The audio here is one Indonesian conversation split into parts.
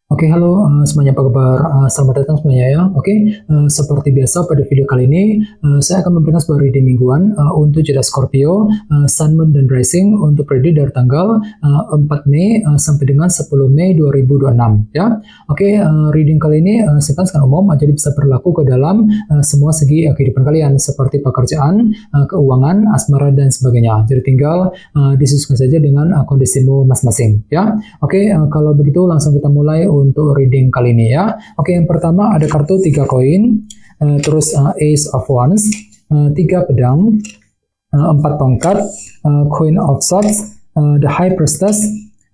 Oke, halo semuanya, apa kabar? Selamat datang semuanya ya. Oke, seperti biasa pada video kali ini saya akan memberikan sebuah reading mingguan untuk zodiak Scorpio, Sun, Moon, dan Rising untuk periode dari tanggal 4 Mei sampai dengan 10 Mei 2026 ya. Oke, reading kali ini secara umum jadi bisa berlaku ke dalam semua segi kehidupan kalian seperti pekerjaan, keuangan, asmara, dan sebagainya. Jadi tinggal disesuaikan saja dengan kondisimu masing-masing ya. Oke, kalau begitu langsung kita mulai untuk reading kali ini ya. Oke, yang pertama ada kartu 3 koin, terus Ace of Wands, 3 pedang, 4 tongkat, Queen of Swords, The High Priestess,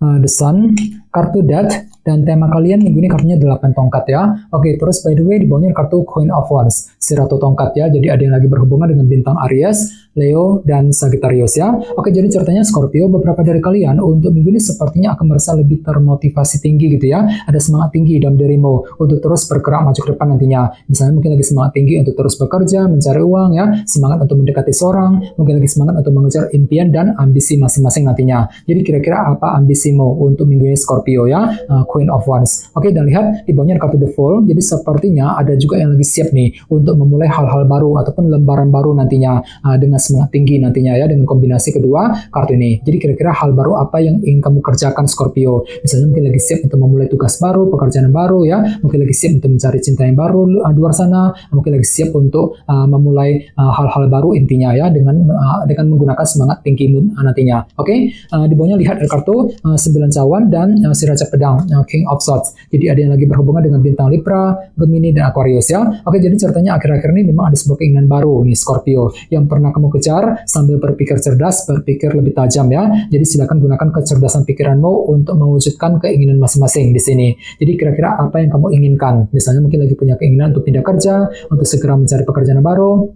The Sun, kartu Death, dan tema kalian minggu ini kartunya 8 tongkat ya. Oke, terus by the way di bawahnya kartu Queen of Wands, si ratu tongkat ya. Jadi ada yang lagi berhubungan dengan bintang Aries, Leo, dan Sagittarius ya. Oke, jadi ceritanya Scorpio, beberapa dari kalian untuk minggu ini sepertinya akan merasa lebih termotivasi tinggi gitu ya. Ada semangat tinggi dalam dirimu untuk terus bergerak maju ke depan nantinya. Misalnya mungkin lagi semangat tinggi untuk terus bekerja, mencari uang ya, semangat untuk mendekati seorang, mungkin lagi semangat untuk mengejar impian dan ambisi masing-masing nantinya. Jadi kira-kira apa ambisimu untuk minggu ini Scorpio ya? Queen of Wands. Oke, dan lihat di bawahnya kartu The Fool. Jadi sepertinya ada juga yang lagi siap nih untuk memulai hal-hal baru ataupun lembaran baru nantinya dengan semangat tinggi nantinya ya, dengan kombinasi kedua kartu ini. Jadi kira-kira hal baru apa yang ingin kamu kerjakan Scorpio? Misalnya mungkin lagi siap untuk memulai tugas baru, pekerjaan baru ya, mungkin lagi siap untuk mencari cinta yang baru di luar sana, mungkin lagi siap untuk memulai hal-hal baru intinya ya, dengan menggunakan semangat tinggi nantinya. Oke, di bawahnya lihat ada kartu 9 cawan dan si raja pedang, King of Swords. Jadi ada yang lagi berhubungan dengan bintang Libra, Gemini, dan Aquarius ya. Oke, jadi ceritanya akhir-akhir ini memang ada sebuah keinginan baru nih Scorpio yang pernah kamu kejar sambil berpikir cerdas, berpikir lebih tajam ya. Jadi silakan gunakan kecerdasan pikiranmu untuk mewujudkan keinginan masing-masing di sini. Jadi kira-kira apa yang kamu inginkan? Misalnya mungkin lagi punya keinginan untuk pindah kerja, untuk segera mencari pekerjaan baru,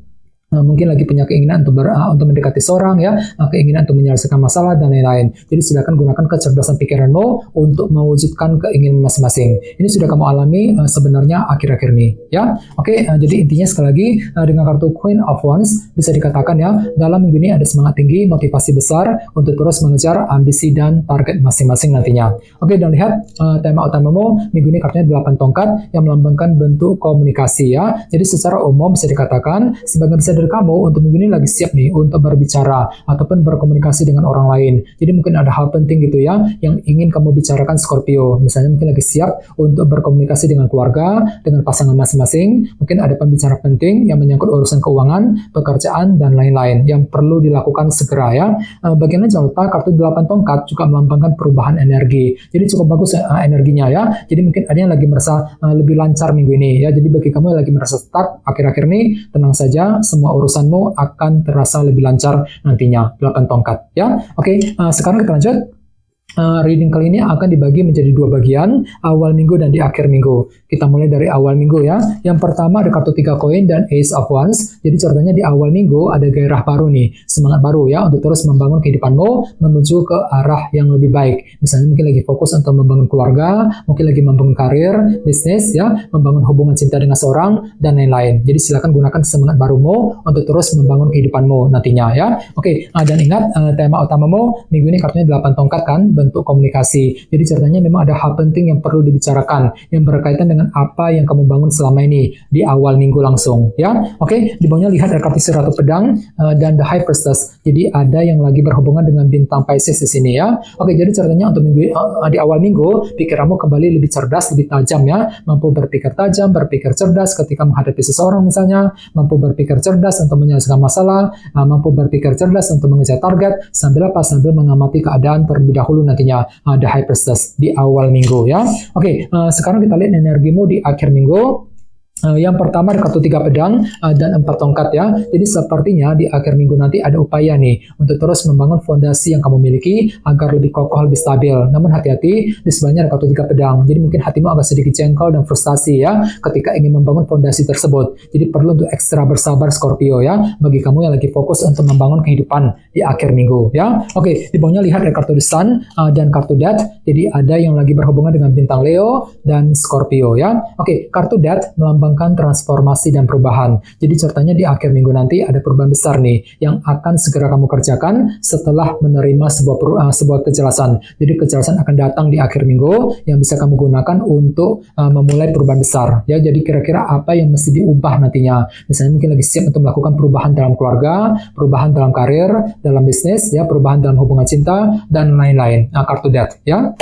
mungkin lagi punya keinginan untuk mendekati seorang ya, keinginan untuk menyelesaikan masalah dan lain-lain. Jadi silakan gunakan kecerdasan pikiranmu untuk mewujudkan keinginan masing-masing. Ini sudah kamu alami sebenarnya akhir-akhir ini ya. Oke, jadi intinya sekali lagi dengan kartu Queen of Wands bisa dikatakan ya, dalam minggu ini ada semangat tinggi, motivasi besar untuk terus mengejar ambisi dan target masing-masing nantinya. Oke, dan lihat tema utamamu minggu ini kartunya 8 tongkat yang melambangkan bentuk komunikasi ya. Jadi secara umum bisa dikatakan sebagian besar dari kamu untuk minggu ini lagi siap nih untuk berbicara ataupun berkomunikasi dengan orang lain. Jadi mungkin ada hal penting gitu ya yang ingin kamu bicarakan Scorpio. Misalnya mungkin lagi siap untuk berkomunikasi dengan keluarga, dengan pasangan masing-masing. Mungkin ada pembicaraan penting yang menyangkut urusan keuangan, pekerjaan, dan lain-lain yang perlu dilakukan segera ya. Bagiannya jangan lupa kartu 8 tongkat juga melambangkan perubahan energi. Jadi cukup bagus energinya ya. Jadi mungkin ada yang lagi merasa lebih lancar minggu ini ya. Jadi bagi kamu yang lagi merasa stuck akhir-akhir ini, tenang saja, semua urusanmu akan terasa lebih lancar nantinya. 8 tongkat ya. Oke, sekarang kita lanjut. Reading kali ini akan dibagi menjadi 2 bagian, awal minggu dan di akhir minggu. Kita mulai dari awal minggu ya. Yang pertama ada kartu 3 koin dan Ace of Wands. Jadi ceritanya di awal minggu ada gairah baru nih, semangat baru ya untuk terus membangun kehidupanmu menuju ke arah yang lebih baik. Misalnya mungkin lagi fokus untuk membangun keluarga, mungkin lagi membangun karir, bisnis ya, membangun hubungan cinta dengan seorang dan lain-lain. Jadi silakan gunakan semangat barumu untuk terus membangun kehidupanmu nantinya ya. Oke, dan ingat tema utamamu minggu ini kartunya 8 tongkat kan, bentuk komunikasi. Jadi ceritanya memang ada hal penting yang perlu dibicarakan yang berkaitan dengan apa yang kamu bangun selama ini di awal minggu langsung ya. Oke, di bawahnya lihat ada kartu ratu pedang dan The High Priestess. Jadi ada yang lagi berhubungan dengan bintang Pisces di sini ya. Oke, jadi ceritanya untuk minggu di awal minggu pikiranmu kembali lebih cerdas, lebih tajam ya. Mampu berpikir tajam, berpikir cerdas ketika menghadapi seseorang misalnya, mampu berpikir cerdas untuk menyelesaikan masalah, mampu berpikir cerdas untuk mengejar target sambil mengamati keadaan terlebih dahulu nantinya. The High Priestess di awal minggu ya. Oke, sekarang kita lihat energimu di akhir minggu. Yang pertama ada kartu 3 pedang dan 4 tongkat ya. Jadi sepertinya di akhir minggu nanti ada upaya nih untuk terus membangun fondasi yang kamu miliki agar lebih kokoh, lebih stabil. Namun hati-hati, di sebelahnya ada kartu 3 pedang. Jadi mungkin hatimu agak sedikit jengkel dan frustasi ya ketika ingin membangun fondasi tersebut. Jadi perlu untuk ekstra bersabar Scorpio ya, bagi kamu yang lagi fokus untuk membangun kehidupan di akhir minggu ya. Oke, di bawahnya lihat ada kartu The Sun dan kartu Death. Jadi ada yang lagi berhubungan dengan bintang Leo dan Scorpio ya. Oke, kartu Death melambangkan melambangkan transformasi dan perubahan. Jadi ceritanya di akhir minggu nanti ada perubahan besar nih yang akan segera kamu kerjakan setelah menerima sebuah kejelasan. Jadi kejelasan akan datang di akhir minggu yang bisa kamu gunakan untuk memulai perubahan besar. Ya, jadi kira-kira apa yang mesti diubah nantinya? Misalnya mungkin lagi siap untuk melakukan perubahan dalam keluarga, perubahan dalam karir, dalam bisnis, ya, perubahan dalam hubungan cinta dan lain-lain. Nah, kartu Death, ya.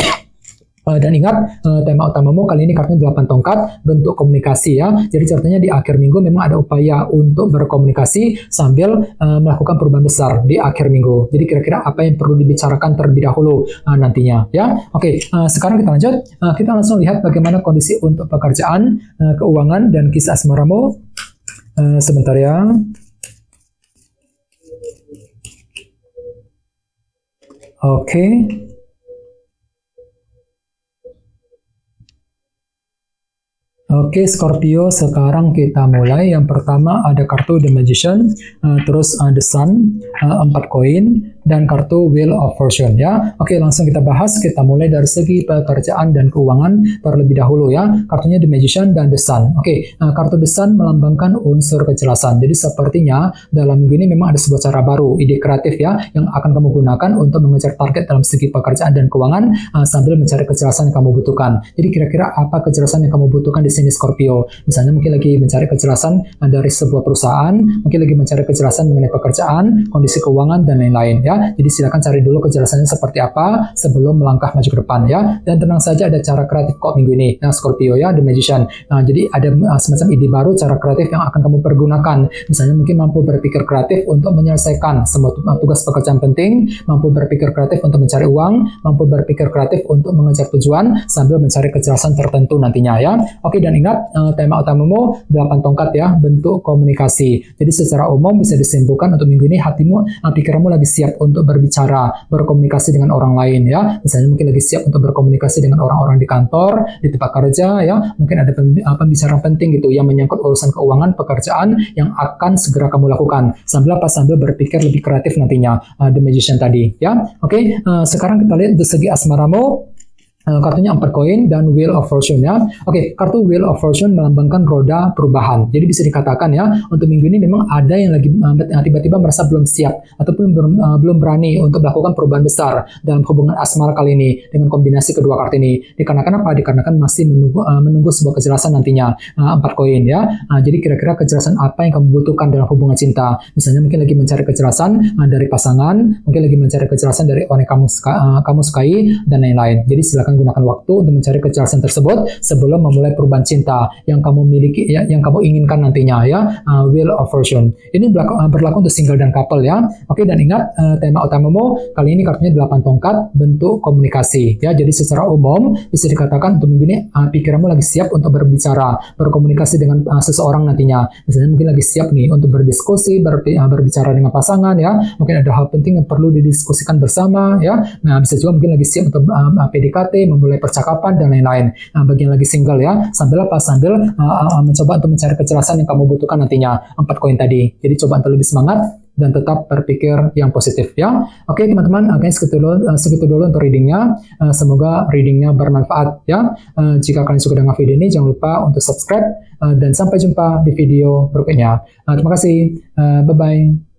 Dan ingat, tema utamamu kali ini kartunya 8 tongkat, bentuk komunikasi ya. Jadi ceritanya di akhir minggu memang ada upaya untuk berkomunikasi sambil melakukan perubahan besar di akhir minggu. Jadi kira-kira apa yang perlu dibicarakan terlebih dahulu nantinya ya. Oke, sekarang kita lanjut. Kita langsung lihat bagaimana kondisi untuk pekerjaan, keuangan, dan kisah asmaramu. Sebentar ya. Oke. Oke, Scorpio, sekarang kita mulai. Yang pertama ada kartu The Magician, terus The Sun, 4 koin, dan kartu Wheel of Fortune ya. Oke, langsung kita bahas. Kita mulai dari segi pekerjaan dan keuangan terlebih dahulu ya. Kartunya The Magician dan The Sun. Oke, kartu The Sun melambangkan unsur kejelasan. Jadi sepertinya dalam minggu ini memang ada sebuah cara baru, ide kreatif ya, yang akan kamu gunakan untuk mengejar target dalam segi pekerjaan dan keuangan sambil mencari kejelasan yang kamu butuhkan. Jadi kira-kira apa kejelasan yang kamu butuhkan di sini, Scorpio? Misalnya mungkin lagi mencari kejelasan dari sebuah perusahaan, mungkin lagi mencari kejelasan mengenai pekerjaan, kondisi keuangan, dan lain-lain ya. Jadi silakan cari dulu kejelasannya seperti apa sebelum melangkah maju ke depan ya. Dan tenang saja, ada cara kreatif kok minggu ini. Nah, Scorpio ya, The Magician. Nah, jadi ada semacam ide baru, cara kreatif yang akan kamu pergunakan. Misalnya mungkin mampu berpikir kreatif untuk menyelesaikan semua tugas pekerjaan penting, mampu berpikir kreatif untuk mencari uang, mampu berpikir kreatif untuk mengejar tujuan sambil mencari kejelasan tertentu nantinya ya. Oke, dan ingat tema utamamu 8 tongkat ya, bentuk komunikasi. Jadi secara umum bisa disimpulkan untuk minggu ini pikiranmu lagi siap untuk berbicara, berkomunikasi dengan orang lain ya. Misalnya mungkin lagi siap untuk berkomunikasi dengan orang-orang di kantor, di tempat kerja ya. Mungkin ada pembicaraan penting gitu yang menyangkut urusan keuangan, pekerjaan yang akan segera kamu lakukan. Sambil berpikir lebih kreatif nantinya, The Magician tadi ya. Oke, sekarang kita lihat dari segi asmaramu. Kartunya 4 koin dan Wheel of Fortune ya. Oke, kartu Wheel of Fortune melambangkan roda perubahan. Jadi bisa dikatakan ya, untuk minggu ini memang ada yang lagi tiba-tiba merasa belum siap ataupun belum berani untuk melakukan perubahan besar dalam hubungan asmara kali ini dengan kombinasi kedua kartu ini. Dikarenakan apa? Dikarenakan masih menunggu sebuah kejelasan nantinya. 4 koin ya. Jadi kira-kira kejelasan apa yang kamu butuhkan dalam hubungan cinta? Misalnya mungkin lagi mencari kejelasan dari pasangan, mungkin lagi mencari kejelasan dari orang yang kamu sukai dan lain-lain. Jadi silakan gunakan waktu untuk mencari kejelasan tersebut sebelum memulai perubahan cinta yang kamu miliki, yang kamu inginkan nantinya ya. Wheel of Fortune ini berlaku untuk single dan couple ya. Oke, dan ingat tema utamamu kali ini kartunya 8 tongkat, bentuk komunikasi ya. Jadi secara umum bisa dikatakan untuk minggu ini pikiranmu lagi siap untuk berbicara, berkomunikasi dengan seseorang nantinya. Misalnya mungkin lagi siap nih untuk berdiskusi, berbicara dengan pasangan ya. Mungkin ada hal penting yang perlu didiskusikan bersama ya. Nah, bisa juga mungkin lagi siap untuk PDKT, memulai percakapan dan lain-lain. Nah, bagi yang lagi single ya, sambil mencoba untuk mencari kejelasan yang kamu butuhkan nantinya, 4 koin tadi. Jadi coba untuk lebih semangat dan tetap berpikir yang positif ya. Oke teman-teman, segitu dulu untuk readingnya. Semoga readingnya bermanfaat ya. Jika kalian suka dengan video ini, jangan lupa untuk subscribe dan sampai jumpa di video berikutnya. Terima kasih. Bye-bye.